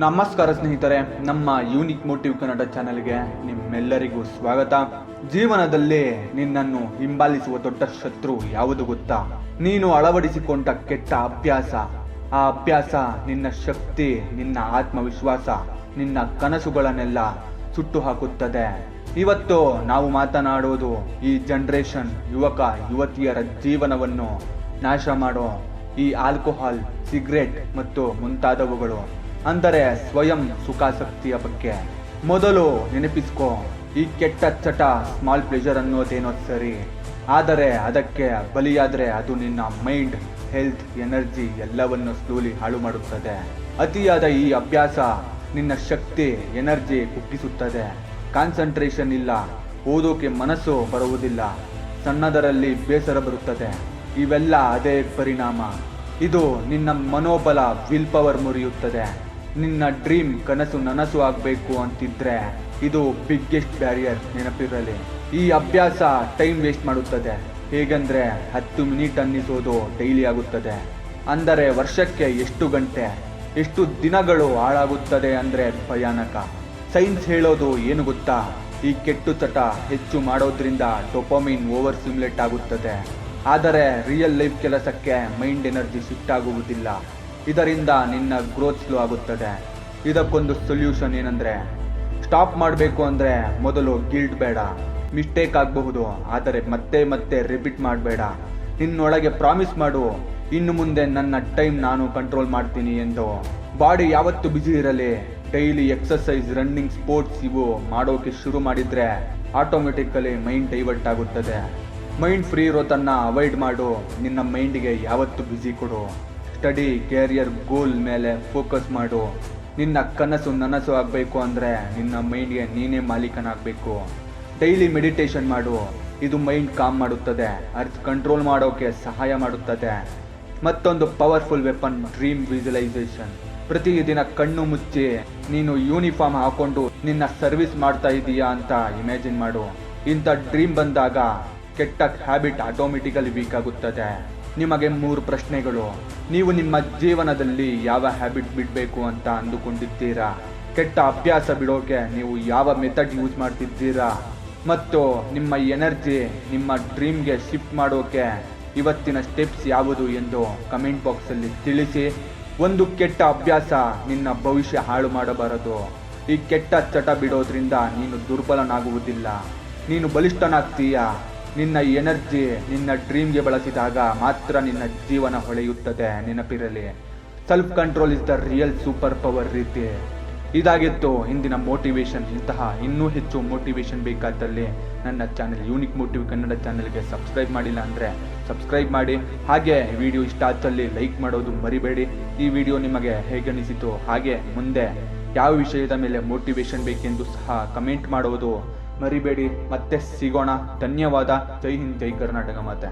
ನಮಸ್ಕಾರ ಸ್ನೇಹಿತರೆ, ನಮ್ಮ ಯೂನಿಕ್ ಮೋಟಿವ್ ಕನ್ನಡ ಚಾನೆಲ್ಗೆ ನಿಮ್ಮೆಲ್ಲರಿಗೂ ಸ್ವಾಗತ. ಜೀವನದಲ್ಲಿ ನಿನ್ನನ್ನು ಹಿಂಬಾಲಿಸುವ ದೊಡ್ಡ ಶತ್ರು ಯಾವುದು ಗೊತ್ತಾ? ನೀನು ಅಳವಡಿಸಿಕೊಂಡ ಕೆಟ್ಟ ಅಭ್ಯಾಸ. ಆ ಅಭ್ಯಾಸ ನಿನ್ನ ಶಕ್ತಿ, ನಿನ್ನ ಆತ್ಮವಿಶ್ವಾಸ, ನಿನ್ನ ಕನಸುಗಳನ್ನೆಲ್ಲ ಸುಟ್ಟು ಹಾಕುತ್ತದೆ. ಇವತ್ತು ನಾವು ಮಾತನಾಡೋದು ಈ ಜನರೇಷನ್ ಯುವಕ ಯುವತಿಯರ ಜೀವನವನ್ನು ನಾಶ ಮಾಡೋ ಈ ಆಲ್ಕೋಹಾಲ್, ಸಿಗರೇಟ್ ಮತ್ತು ಮುಂತಾದವುಗಳು, ಅಂದರೆ ಸ್ವಯಂ ಸುಖಾಸಕ್ತಿಯ ಬಗ್ಗೆ. ಮೊದಲು ನೆನಪಿಸ್ಕೋ, ಈ ಕೆಟ್ಟ ಚಟ ಸ್ಮಾಲ್ ಪ್ಲೆಜರ್ ಅನ್ನೋದೇನೋ ಸರಿ, ಆದರೆ ಅದಕ್ಕೆ ಬಲಿಯಾದರೆ ಅದು ನಿನ್ನ ಮೈಂಡ್, ಹೆಲ್ತ್, ಎನರ್ಜಿ ಎಲ್ಲವನ್ನು ಸ್ಲೋಲಿ ಹಾಳು ಮಾಡುತ್ತದೆ. ಅತಿಯಾದ ಈ ಅಭ್ಯಾಸ ನಿನ್ನ ಶಕ್ತಿ, ಎನರ್ಜಿ ಕುಗ್ಗಿಸುತ್ತದೆ. ಕಾನ್ಸಂಟ್ರೇಷನ್ ಇಲ್ಲ, ಓದೋಕೆ ಮನಸ್ಸು ಬರುವುದಿಲ್ಲ, ಸಣ್ಣದರಲ್ಲಿ ಬೇಸರ ಬರುತ್ತದೆ. ಇವೆಲ್ಲ ಅದೇ ಪರಿಣಾಮ. ಇದು ನಿನ್ನ ಮನೋಬಲ, ವಿಲ್ ಪವರ್ ಮುರಿಯುತ್ತದೆ. ನಿನ್ನ ಡ್ರೀಮ್, ಕನಸು ನನಸು ಆಗಬೇಕು ಅಂತಿದ್ರೆ ಇದು ಬಿಗ್ಗೆಸ್ಟ್ ಬ್ಯಾರಿಯರ್, ನೆನಪಿರಲಿ. ಈ ಅಭ್ಯಾಸ ಟೈಮ್ ವೇಸ್ಟ್ ಮಾಡುತ್ತದೆ. ಹೇಗೆಂದ್ರೆ 10 ಮಿನಿಟ್ ಅನ್ನಿಸೋದು ಡೈಲಿ ಆಗುತ್ತದೆ. ಅಂದರೆ ವರ್ಷಕ್ಕೆ ಎಷ್ಟು ಗಂಟೆ, ಎಷ್ಟು ದಿನಗಳು ಹಾಳಾಗುತ್ತದೆ ಅಂದರೆ ಭಯಾನಕ. ಸೈನ್ಸ್ ಹೇಳೋದು ಏನು ಗೊತ್ತಾ? ಈ ಕೆಟ್ಟು ಚಟ ಹೆಚ್ಚು ಮಾಡೋದ್ರಿಂದ ಡೋಪಮೈನ್ ಓವರ್ ಸ್ಟಿಮ್ಯುಲೇಟ್ ಆಗುತ್ತದೆ, ಆದರೆ ರಿಯಲ್ ಲೈಫ್ ಕೆಲಸಕ್ಕೆ ಮೈಂಡ್ ಎನರ್ಜಿ ಶಿಫ್ಟ್ ಆಗುವುದಿಲ್ಲ. ಇದರಿಂದ ನಿನ್ನ ಗ್ರೋತ್ ಸ್ಲೋ ಆಗುತ್ತದೆ. ಇದಕ್ಕೊಂದು ಸೊಲ್ಯೂಷನ್ ಏನಂದ್ರೆ, ಸ್ಟಾಪ್ ಮಾಡಬೇಕು ಅಂದರೆ ಮೊದಲು ಗಿಲ್ಟ್ ಬೇಡ. ಮಿಸ್ಟೇಕ್ ಆಗಬಹುದು, ಆದರೆ ಮತ್ತೆ ಮತ್ತೆ ರಿಪೀಟ್ ಮಾಡಬೇಡ. ನಿನ್ನೊಳಗೆ ಪ್ರಾಮಿಸ್ ಮಾಡು, ಇನ್ನು ಮುಂದೆ ನನ್ನ ಟೈಮ್ ನಾನು ಕಂಟ್ರೋಲ್ ಮಾಡ್ತೀನಿ ಎಂದು. ಬಾಡಿ ಯಾವತ್ತು ಬ್ಯುಸಿ ಇರಲಿ, ಡೈಲಿ ಎಕ್ಸರ್ಸೈಸ್, ರನ್ನಿಂಗ್, ಸ್ಪೋರ್ಟ್ಸ್ ಇವು ಮಾಡೋಕೆ ಶುರು ಮಾಡಿದರೆ ಆಟೋಮೆಟಿಕಲಿ ಮೈಂಡ್ ಡೈವರ್ಟ್ ಆಗುತ್ತದೆ. ಮೈಂಡ್ ಫ್ರೀ ಇರೋದನ್ನು ಅವಾಯ್ಡ್ ಮಾಡು. ನಿನ್ನ ಮೈಂಡಿಗೆ ಯಾವತ್ತು ಬ್ಯುಸಿ ಕೊಡು. ಸ್ಟಡಿ, ಕೆರಿಯರ್, ಗೋಲ್ ಮೇಲೆ ಫೋಕಸ್ ಮಾಡು. ನಿನ್ನ ಕನಸು ನನಸು ಆಗಬೇಕು ಅಂದರೆ ನಿನ್ನ ಮೈಂಡ್ಗೆ ನೀನೇ ಮಾಲೀಕನಾಗಬೇಕು. ಡೈಲಿ ಮೆಡಿಟೇಷನ್ ಮಾಡು. ಇದು ಮೈಂಡ್ ಕಾಮ್ ಮಾಡುತ್ತದೆ, ಅರ್ತ್ ಕಂಟ್ರೋಲ್ ಮಾಡೋಕೆ ಸಹಾಯ ಮಾಡುತ್ತದೆ. ಮತ್ತೊಂದು ಪವರ್ಫುಲ್ ವೆಪನ್, ಡ್ರೀಮ್ ವಿಜುವಲೈಸೇಷನ್. ಪ್ರತಿದಿನ ಕಣ್ಣು ಮುಚ್ಚಿ ನೀನು ಯೂನಿಫಾರ್ಮ್ ಹಾಕೊಂಡು ನಿನ್ನ ಸರ್ವಿಸ್ ಮಾಡ್ತಾ ಇದೀಯಾ ಅಂತ ಇಮ್ಯಾಜಿನ್ ಮಾಡು. ಇಂಥ ಡ್ರೀಮ್ ಬಂದಾಗ ಕೆಟ್ಟ ಹ್ಯಾಬಿಟ್ ಆಟೋಮೆಟಿಕಲಿ ವೀಕ್ ಆಗುತ್ತದೆ. ನಿಮಗೆ 3 ಪ್ರಶ್ನೆಗಳು. ನೀವು ನಿಮ್ಮ ಜೀವನದಲ್ಲಿ ಯಾವ ಹ್ಯಾಬಿಟ್ ಬಿಡಬೇಕು ಅಂತ ಅಂದುಕೊಂಡಿದ್ದೀರಾ? ಕೆಟ್ಟ ಅಭ್ಯಾಸ ಬಿಡೋಕೆ ನೀವು ಯಾವ ಮೆಥಡ್ ಯೂಸ್ ಮಾಡ್ತಿದ್ದೀರಾ? ಮತ್ತು ನಿಮ್ಮ ಎನರ್ಜಿ ನಿಮ್ಮ ಡ್ರೀಮ್ಗೆ ಶಿಫ್ಟ್ ಮಾಡೋಕೆ ಇವತ್ತಿನ ಸ್ಟೆಪ್ಸ್ ಯಾವುದು ಎಂದು ಕಮೆಂಟ್ ಬಾಕ್ಸಲ್ಲಿ ತಿಳಿಸಿ. ಒಂದು ಕೆಟ್ಟ ಅಭ್ಯಾಸ ನಿನ್ನ ಭವಿಷ್ಯ ಹಾಳು ಮಾಡಬಾರದು. ಈ ಕೆಟ್ಟ ಚಟ ಬಿಡೋದ್ರಿಂದ ನೀನು ದುರ್ಬಲನಾಗುವುದಿಲ್ಲ, ನೀನು ಬಲಿಷ್ಠನಾಗ್ತೀಯಾ. ನಿನ್ನ ಎನರ್ಜಿ ನಿನ್ನ ಡ್ರೀಮ್ಗೆ ಬಳಸಿದಾಗ ಮಾತ್ರ ನಿನ್ನ ಜೀವನ ಹೊಳೆಯುತ್ತದೆ, ನೆನಪಿರಲಿ. Self control is the real super power ರೀತಿ. ಇದಾಗಿತ್ತು ಇಂದಿನ ಮೋಟಿವೇಶನ್. ಇಂತಹ ಇನ್ನೂ ಹೆಚ್ಚು ಮೋಟಿವೇಶನ್ ಬೇಕಾದಲ್ಲಿ ನನ್ನ ಚಾನೆಲ್ ಯೂನಿಕ್ ಮೋಟಿವ್ ಕನ್ನಡ ಚಾನೆಲ್ಗೆ ಸಬ್ಸ್ಕ್ರೈಬ್ ಮಾಡಿಲ್ಲ ಅಂದರೆ ಸಬ್ಸ್ಕ್ರೈಬ್ ಮಾಡಿ. ಹಾಗೆ ವಿಡಿಯೋ ಇಷ್ಟ ಆದಲ್ಲಿ ಲೈಕ್ ಮಾಡೋದು ಮರಿಬೇಡಿ. ಈ ವಿಡಿಯೋ ನಿಮಗೆ ಹೇಗನಿಸಿತು, ಹಾಗೆ ಮುಂದೆ ಯಾವ ವಿಷಯದ ಮೇಲೆ ಮೋಟಿವೇಶನ್ ಬೇಕೆಂದು ಸಹ ಕಮೆಂಟ್ ಮಾಡುವುದು ಮರಿಬೇಡಿ. ಮತ್ತೆ ಸಿಗೋಣ. ಧನ್ಯವಾದ. ಜೈ ಹಿಂದ್, ಜೈ ಕರ್ನಾಟಕ ಮಾತೆ.